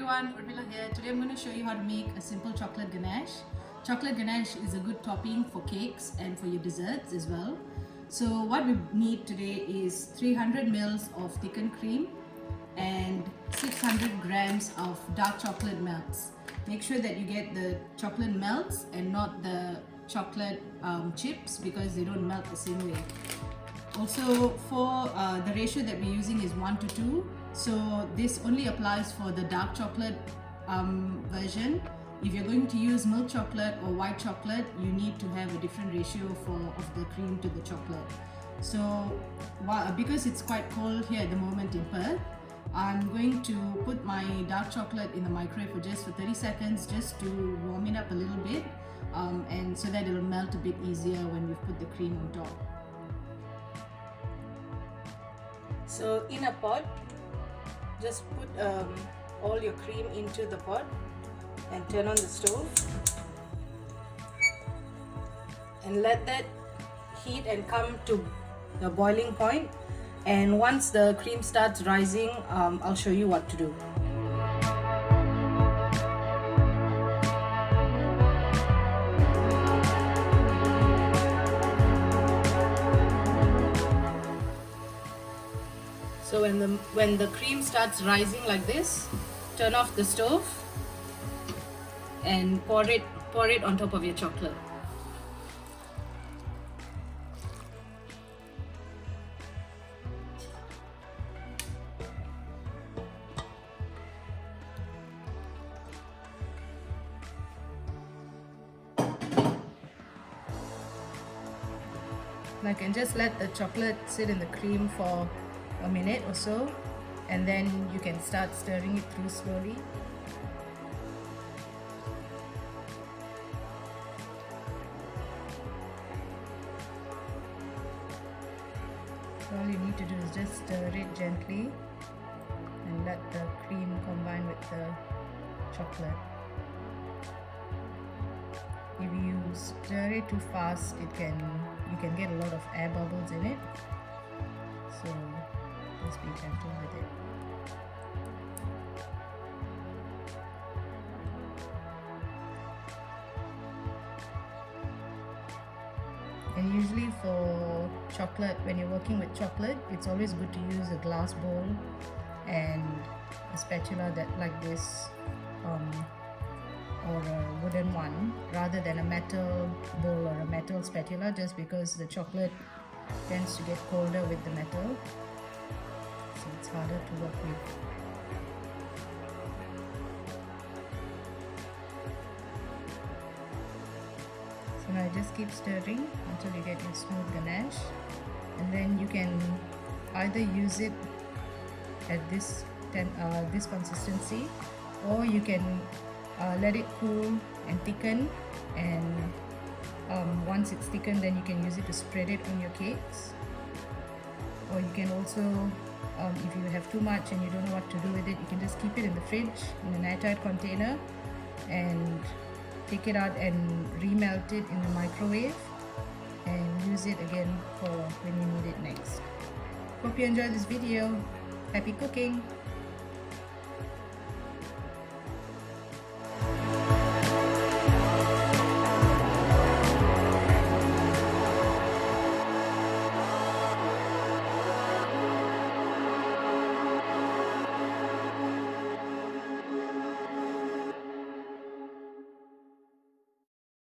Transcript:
everyone, Urmila here. Today I'm going to show you how to make a simple chocolate ganache. Chocolate ganache is a good topping for cakes and for your desserts as well. So what we need today is 300 ml of thickened cream and 600 grams of dark chocolate melts. Make sure that you get the chocolate melts and not the chocolate chips because they don't melt the same way. Also, for the ratio that we're using is 1 to 2. So this only applies for the dark chocolate version. If you're going to use milk chocolate or white chocolate, you need to have a different ratio of the cream to the chocolate. So because it's quite cold here at the moment in Perth, I'm going to put my dark chocolate in the microwave for 30 seconds just to warm it up a little bit and so that it'll melt a bit easier when we've put the cream on top. So in a pot, just put all your cream into the pot and turn on the stove and let that heat and come to the boiling point. And once the cream starts rising, I'll show you what to do. So when the cream starts rising like this, turn off the stove and pour it on top of your chocolate. Like, and just let the chocolate sit in the cream for a minute or so, and then you can start stirring it through slowly. So all you need to do is just stir it gently and let the cream combine with the chocolate. If you stir it too fast, you can get a lot of air bubbles in it. So just be gentle with it. And usually for chocolate, when you're working with chocolate, it's always good to use a glass bowl and a spatula like this, or a wooden one rather than a metal bowl or a metal spatula, just because the chocolate tends to get colder with the metal, so it's harder to work with. So now just keep stirring until you get your smooth ganache, and then you can either use it at this consistency, or you can let it cool and thicken, and once it's thickened, then you can use it to spread it on your cakes. Or you can also, if you have too much and you don't know what to do with it, you can just keep it in the fridge in an airtight container and take it out and remelt it in the microwave and use it again for when you need it next. Hope you enjoyed this video. Happy cooking!